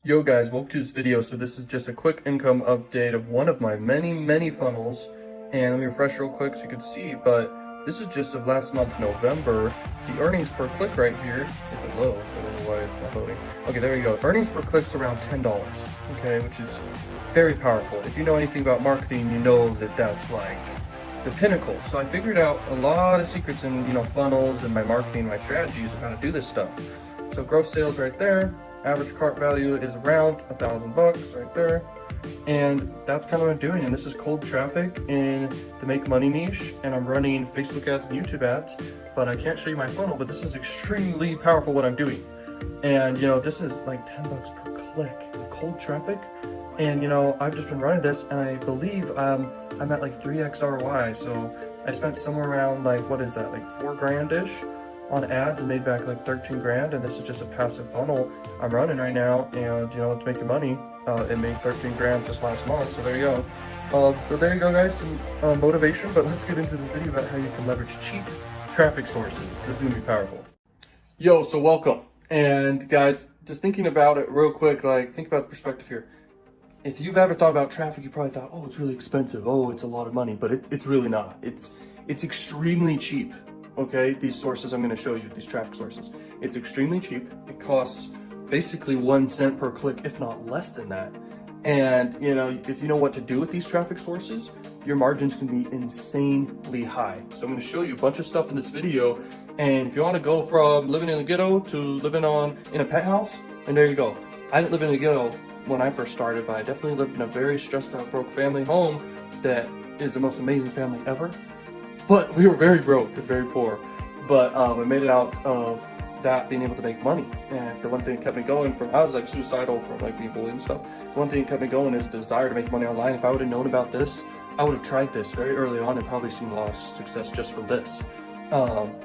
Yo guys, welcome to this video. So this is just a quick income update of one of my many funnels. And let me refresh real quick so you can see, but this is just of last month, November. The earnings per click right here, if it loads, I don't know why it's not loading. Okay, there you go. Earnings per click's around $10, okay, which is very powerful. If you know anything about marketing, you know that that's like the pinnacle. So I figured out a lot of secrets in, funnels and my marketing, my strategies of how to do this stuff. So gross sales right there. Average cart value is around $1,000 right there. And that's kind of what I'm doing. And this is cold traffic in the make money niche. And I'm running Facebook ads and YouTube ads, but I can't show you my funnel, but this is extremely powerful what I'm doing. And this is like $10 per click with cold traffic. And I've just been running this and I believe I'm at like 3x ROI. So I spent somewhere around like, what is that? Like 4 grand-ish on ads and made back like 13 grand, and this is just a passive funnel I'm running right now. And to make your money, it made 13 grand just last month. So there you go. So there you go, guys, some motivation. But let's get into this video about how you can leverage cheap traffic sources. This is gonna be powerful. Yo, so welcome. And guys, just thinking about it real quick, like think about the perspective here. If you've ever thought about traffic, you probably thought, oh, it's really expensive, oh, it's a lot of money, but it's really not. It's extremely cheap. Okay, these sources I'm going to show you, these traffic sources, it's extremely cheap. It costs basically 1 cent per click, if not less than that. And if you know what to do with these traffic sources, your margins can be insanely high. So I'm going to show you a bunch of stuff in this video. And if you want to go from living in the ghetto to living in a penthouse, and there you go. I didn't live in the ghetto when I first started, but I definitely lived in a very stressed out, broke family home that is the most amazing family ever. But we were very broke and very poor. But I made it out of that being able to make money. And the one thing that kept me going I was like suicidal from like being bullied and stuff. The one thing that kept me going is the desire to make money online. If I would have known about this, I would have tried this very early on and probably seen a lot of success just from this.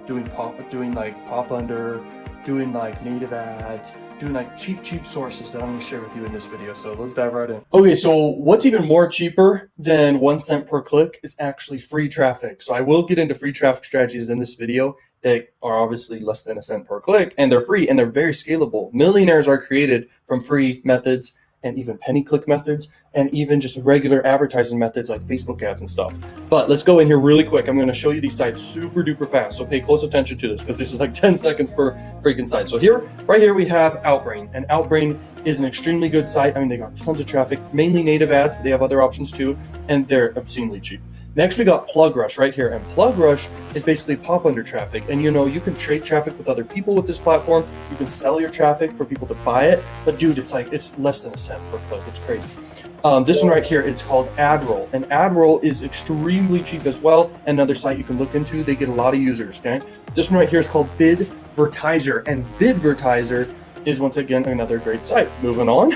Doing like pop under, doing like native ads, doing like cheap sources that I'm going to share with you in this video. So let's dive right in. Okay, so what's even more cheaper than 1 cent per click is actually free traffic. So I will get into free traffic strategies in this video that are obviously less than a cent per click, and they're free and they're very scalable. Millionaires are created from free methods and even penny click methods and even just regular advertising methods like Facebook ads and stuff. But let's go in here really quick. I'm going to show you these sites super duper fast. So pay close attention to this because this is like 10 seconds per freaking site. So right here we have Outbrain, and Outbrain is an extremely good site. I mean, they got tons of traffic. It's mainly native ads, but they have other options too, and they're obscenely cheap. Next, we got PlugRush right here, and PlugRush is basically pop under traffic. And you can trade traffic with other people with this platform. You can sell your traffic for people to buy it. But dude, it's less than a cent per click. It's crazy. This one right here is called AdRoll, and AdRoll is extremely cheap as well. Another site you can look into. They get a lot of users. Okay, this one right here is called Bidvertiser, and Bidvertiser is once again another great site. Moving on.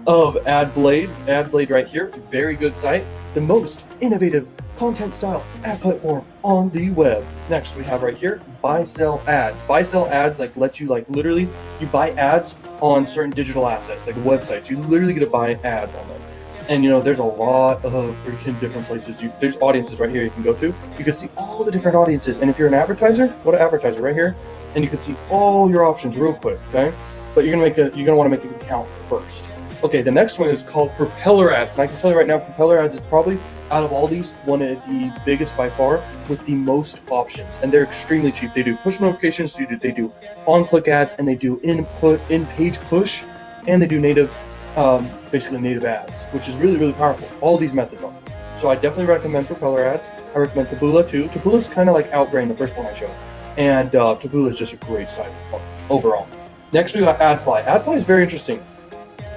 Of AdBlade right here, very good site, the most innovative content style ad platform on the web. Next we have right here buy sell ads. Buy sell ads lets you literally you buy ads on certain digital assets like websites. You literally get to buy ads on them. And there's a lot of freaking different places. There's audiences right here you can go to. You can see all the different audiences, and if you're an advertiser, go to advertiser right here, and you can see all your options real quick. Okay, but you're gonna want to make an account first. Okay, the next one is called Propeller Ads, and I can tell you right now, Propeller Ads is probably, out of all these, one of the biggest by far with the most options, and they're extremely cheap. They do push notifications, they do on-click ads, and they do in-page push, and they do basically native ads, which is really powerful. All these methods are. So I definitely recommend Propeller Ads. I recommend Taboola too. Taboola is kind of like Outbrain, the first one I showed, and Taboola is just a great site overall. Next, we got AdFly. AdFly is very interesting.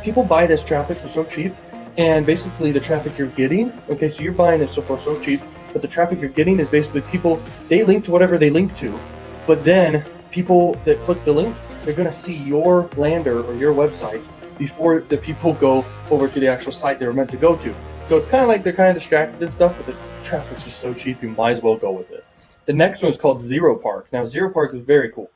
People buy this traffic for so cheap, and basically the traffic you're getting, okay, so you're buying it for so cheap, but the traffic you're getting is basically people, they link to whatever they link to, but then people that click the link, they're going to see your lander or your website before the people go over to the actual site they were meant to go to. So it's kind of like they're kind of distracted and stuff, but the traffic's just so cheap, you might as well go with it. The next one is called Zero Park. Now, Zero Park is very cool.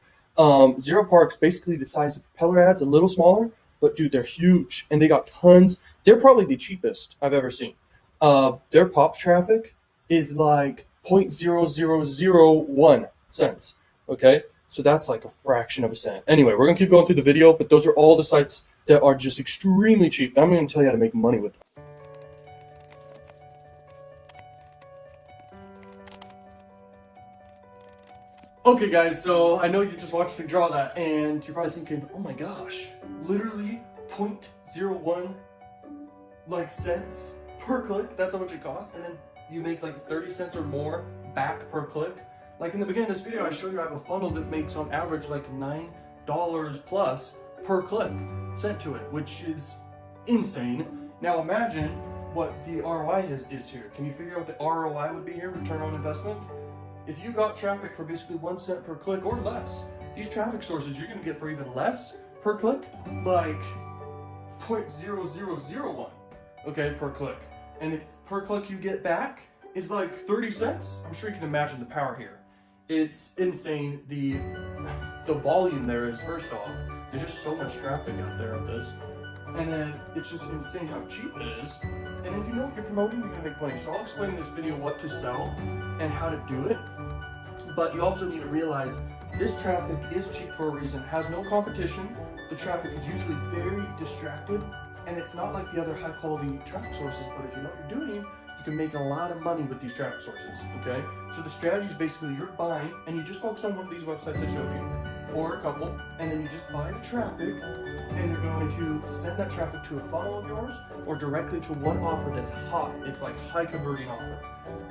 Zero Park's basically the size of Propeller Ads, a little smaller, but dude, they're huge, and they got tons. They're probably the cheapest I've ever seen. Their pop traffic is like 0.0001 cents. Okay, so that's like a fraction of a cent. Anyway, we're gonna keep going through the video, but those are all the sites that are just extremely cheap. I'm going to tell you how to make money with them. Okay guys, so I know you just watched me draw that and you're probably thinking, oh my gosh, literally 0.01 like cents per click, that's how much it costs, and then you make like 30 cents or more back per click. Like in the beginning of this video, I showed you I have a funnel that makes on average like $9 plus per click sent to it, which is insane. Now imagine what the ROI is here. Can you figure out what the ROI would be here, return on investment? If you got traffic for basically 1 cent per click or less, these traffic sources you're gonna get for even less per click, like 0.0001, okay, per click. And if per click you get back is like 30 cents, I'm sure you can imagine the power here. It's insane. The volume there is, first off, there's just so much traffic out there of this. And then it's just insane how cheap it is. And if you know what you're promoting, you're gonna make money. So I'll explain in this video what to sell and how to do it. But you also need to realize this traffic is cheap for a reason. It has no competition. The traffic is usually very distracted, and it's not like the other high quality traffic sources, but if you know what you're doing, you can make a lot of money with these traffic sources, okay? So the strategy is basically you're buying, and you just focus on one of these websites I showed you, or a couple, and then you just buy the traffic, and you're going to send that traffic to a funnel of yours, or directly to one offer that's hot. It's like high converting offer.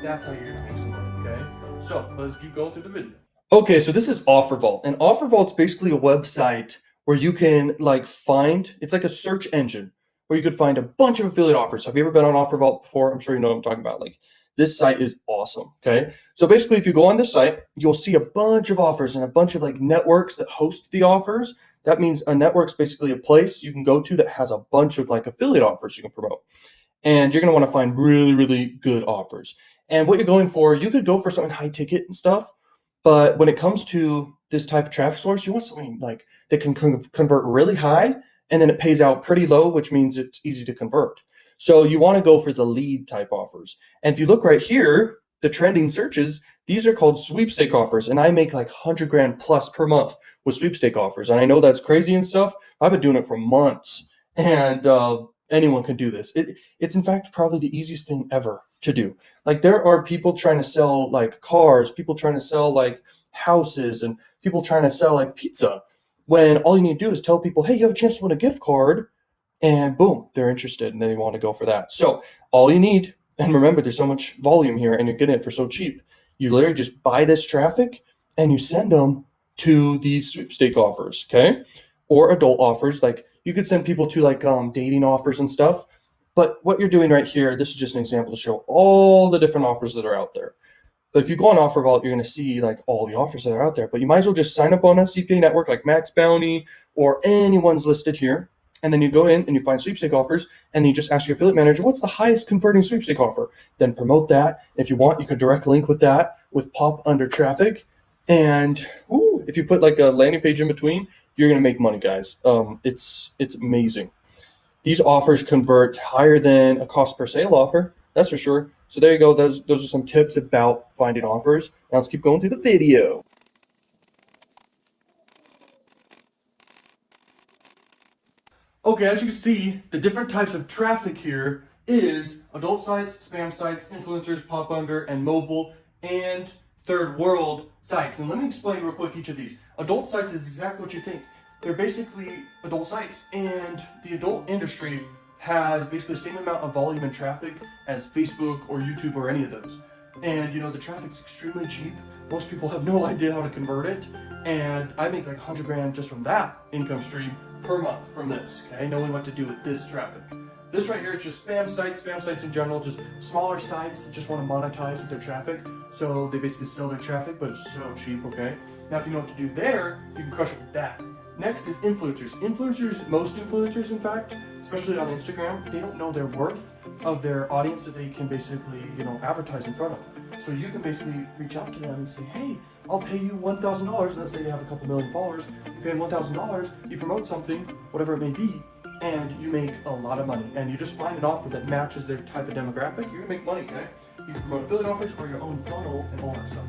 That's how you're gonna make some money, okay? So let's keep going through the video. Okay, so this is OfferVault, and OfferVault's basically a website where you can like find, it's like a search engine where you could find a bunch of affiliate offers. Have you ever been on OfferVault before? I'm sure you know what I'm talking about. Like, this site is awesome, okay? So basically, if you go on this site, you'll see a bunch of offers and a bunch of like networks that host the offers. That means a network's basically a place you can go to that has a bunch of like affiliate offers you can promote. And you're gonna wanna find really, really good offers. And what you're going for, you could go for something high ticket and stuff, but when it comes to this type of traffic source, you want something like that can convert really high, and then it pays out pretty low, which means it's easy to convert. So you want to go for the lead type offers. And if you look right here, the trending searches, these are called sweepstake offers. And I make like 100 grand plus per month with sweepstake offers. And I know that's crazy and stuff. I've been doing it for months, and anyone can do this. It's in fact probably the easiest thing ever to do. Like, there are people trying to sell like cars, people trying to sell like houses, and people trying to sell like pizza, when all you need to do is tell people, hey, you have a chance to win a gift card, and boom, they're interested and they want to go for that. So all you need, and remember, there's so much volume here and you're getting it for so cheap, you literally just buy this traffic and you send them to these sweepstake offers, okay? Or adult offers. Like, you could send people to like dating offers and stuff. But what you're doing right here, this is just an example to show all the different offers that are out there. But if you go on OfferVault, you're going to see like all the offers that are out there. But you might as well just sign up on a CPA network like Maxbounty or anyone's listed here. And then you go in and you find sweepstake offers, and then you just ask your affiliate manager, what's the highest converting sweepstake offer? Then promote that. If you want, you could direct link with that with pop under traffic. And if you put like a landing page in between, you're going to make money, guys. It's amazing. These offers convert higher than a cost per sale offer. That's for sure. So there you go. Those are some tips about finding offers. Now let's keep going through the video. Okay, as you can see, the different types of traffic here is adult sites, spam sites, influencers, pop under, and mobile, and third world sites. And let me explain real quick each of these. Adult sites is exactly what you think. They're basically adult sites, and the adult industry has basically the same amount of volume and traffic as Facebook or YouTube or any of those. And you know, the traffic's extremely cheap. Most people have no idea how to convert it. And I make like 100 grand just from that income stream per month from this, okay? Knowing what to do with this traffic. This right here is just spam sites in general, just smaller sites that just want to monetize with their traffic. So they basically sell their traffic, but it's so cheap, okay? Now, if you know what to do there, you can crush it with that. Next is influencers. Most influencers, in fact, especially on Instagram, they don't know their worth of their audience that they can basically, you know, advertise in front of. So you can basically reach out to them and say, hey, I'll pay you $1,000. Let's say you have a couple million followers. You pay them $1,000, you promote something, whatever it may be, and you make a lot of money. And you just find an offer that matches their type of demographic, you're gonna make money, okay? You can promote affiliate offers or your own funnel and all that stuff.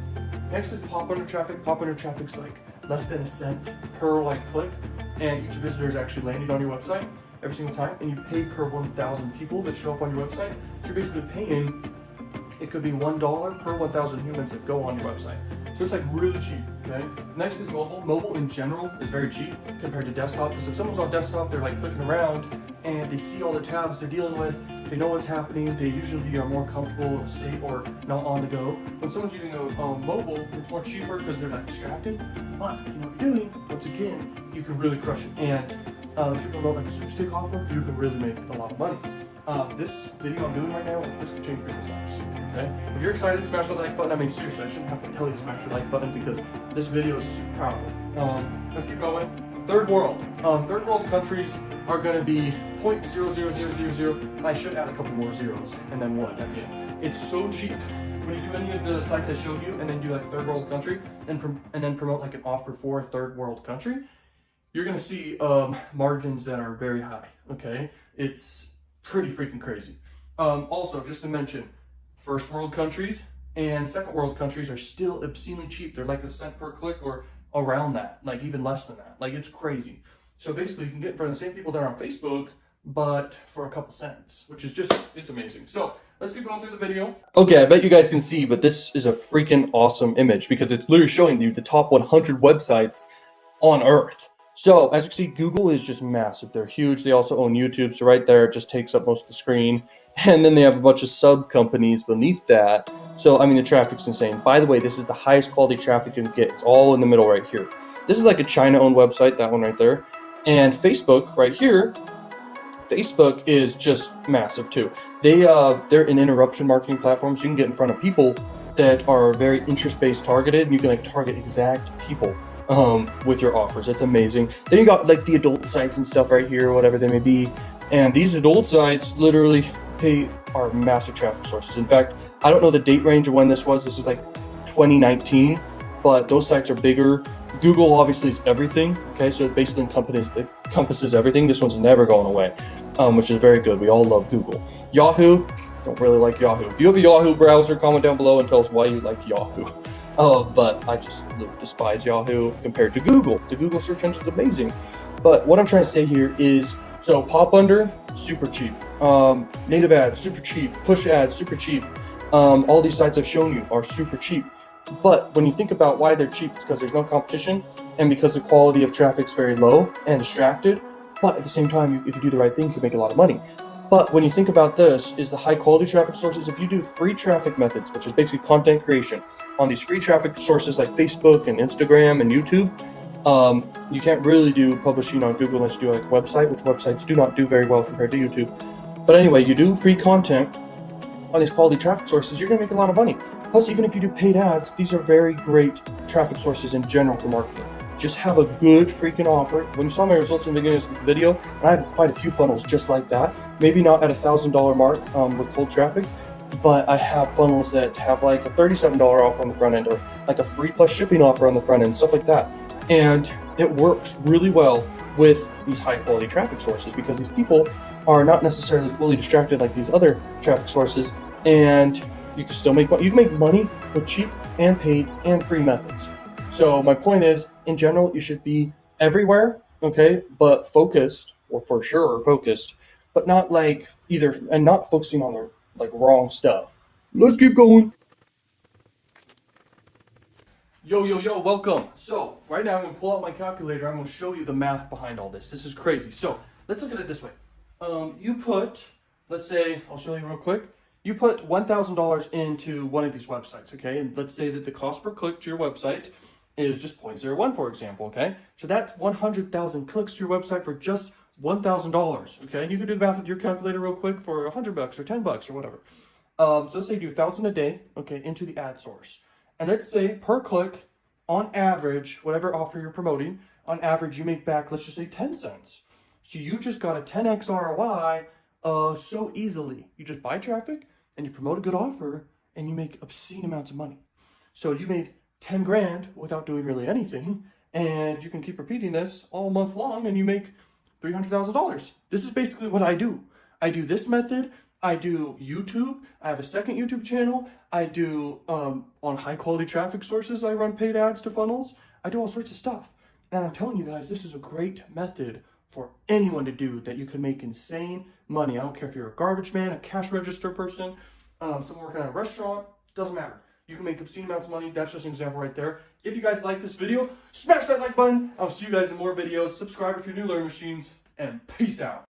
Next is pop under traffic. Pop under traffic's like less than a cent per like click. and each visitor is actually landing on your website every single time, and you pay per 1,000 people that show up on your website. So you're basically paying, it could be $1 per 1,000 humans that go on your website. So it's like really cheap, okay? Next is mobile. Mobile in general is very cheap compared to desktop, because if someone's on desktop, they're like clicking around and they see all the tabs they're dealing with, they know what's happening, they usually are more comfortable with a state or not on the go. When someone's using a mobile, it's more cheaper because they're not distracted, but if you know what you're doing, once again, you can really crush it. And if you promote like a sweepstake offer, you can really make a lot of money. This video I'm doing right now, this could change people's lives, okay? If you're excited, smash the like button. I mean, seriously, I shouldn't have to tell you to smash the like button because this video is super powerful. Let's keep going. Third world. Third world countries are gonna be 0.00000. I should add a couple more zeros and then 1 at the end. It's so cheap. When you do any of the sites I showed you and then do like third world country and then promote like an offer for a third world country, you're gonna see margins that are very high, okay? It's pretty freaking crazy. Also, just to mention, first world countries and second world countries are still obscenely cheap. They're like a cent per click or around that, like even less than that. Like, it's crazy. So basically you can get in front of the same people that are on Facebook, but for a couple cents, which is just, it's amazing. So let's keep going through the video. Okay, I bet you guys can see, but this is a freaking awesome image because it's literally showing you the top 100 websites on Earth. So as you can see, Google is just massive. They're huge. They also own YouTube. So right there, it just takes up most of the screen. And then they have a bunch of sub companies beneath that. So, I mean, the traffic's insane. By the way, this is the highest quality traffic you can get. It's all in the middle right here. This is like a China-owned website, that one right there. And Facebook right here, Facebook is just massive too. They're an interruption marketing platform, so you can get in front of people that are very interest-based targeted, and you can like target exact people with your offers. It's amazing. Then you got like the adult sites and stuff right here, whatever they may be. And these adult sites, literally, they are massive traffic sources. In fact, I don't know the date range of when this was. This is like 2019, but those sites are bigger. Google obviously is everything, okay? So it basically encompasses everything. This one's never going away, which is very good. We all love Google. Yahoo, don't really like Yahoo. If you have a Yahoo browser, comment down below and tell us why you like Yahoo. But I just despise Yahoo compared to Google. The Google search engine's amazing. But what I'm trying to say here is, so pop under, super cheap. Native ads, super cheap. Push ads, super cheap. All these sites I've shown you are super cheap. But when you think about why they're cheap, it's because there's no competition and because the quality of traffic's very low and distracted. But at the same time, if you do the right thing, you can make a lot of money. But when you think about this, is the high quality traffic sources, if you do free traffic methods, which is basically content creation on these free traffic sources like Facebook and Instagram and YouTube, you can't really do publishing on Google unless you do like a website, which websites do not do very well compared to YouTube. But anyway, you do free content on these quality traffic sources, you're gonna make a lot of money. Plus, even if you do paid ads, these are very great traffic sources in general for marketing. Just have a good freaking offer. When you saw my results in the beginning of the video, and I have quite a few funnels just like that. Maybe not at $1,000 mark with cold traffic, but I have funnels that have like a $37 offer on the front end, or like a free plus shipping offer on the front end, stuff like that. And it works really well with these high quality traffic sources because these people are not necessarily fully distracted like these other traffic sources, and you can still make money. You can make money with cheap and paid and free methods. So my point is, in general, you should be everywhere, okay, but focused, or for sure focused, but not like either, and not focusing on the like wrong stuff. Let's keep going. Yo, welcome. So right now I'm gonna pull out my calculator. I'm gonna show you the math behind all this. This is crazy. So let's look at it this way. You put, let's say, I'll show you real quick. You put $1,000 into one of these websites, okay? And let's say that the cost per click to your website is just 0.01, for example, okay? So that's 100,000 clicks to your website for just $1,000, okay? And you can do the math with your calculator real quick for $100 or $10 or whatever. So let's say you do 1,000 a day, okay, into the ad source. And let's say per click, on average, whatever offer you're promoting, on average you make back, let's just say 10 cents. So you just got a 10x ROI so easily. You just buy traffic and you promote a good offer and you make obscene amounts of money. So you made 10 grand without doing really anything, and you can keep repeating this all month long and you make $300,000. This is basically what I do. I do this method. I do YouTube. I have a second YouTube channel. I do on high quality traffic sources. I run paid ads to funnels. I do all sorts of stuff. And I'm telling you guys, this is a great method for anyone to do, that you can make insane money. I don't care if you're a garbage man, a cash register person, someone working at a restaurant, doesn't matter. You can make obscene amounts of money. That's just an example right there. If you guys like this video, smash that like button. I'll see you guys in more videos. Subscribe if you're new to Learning Machines, and peace out.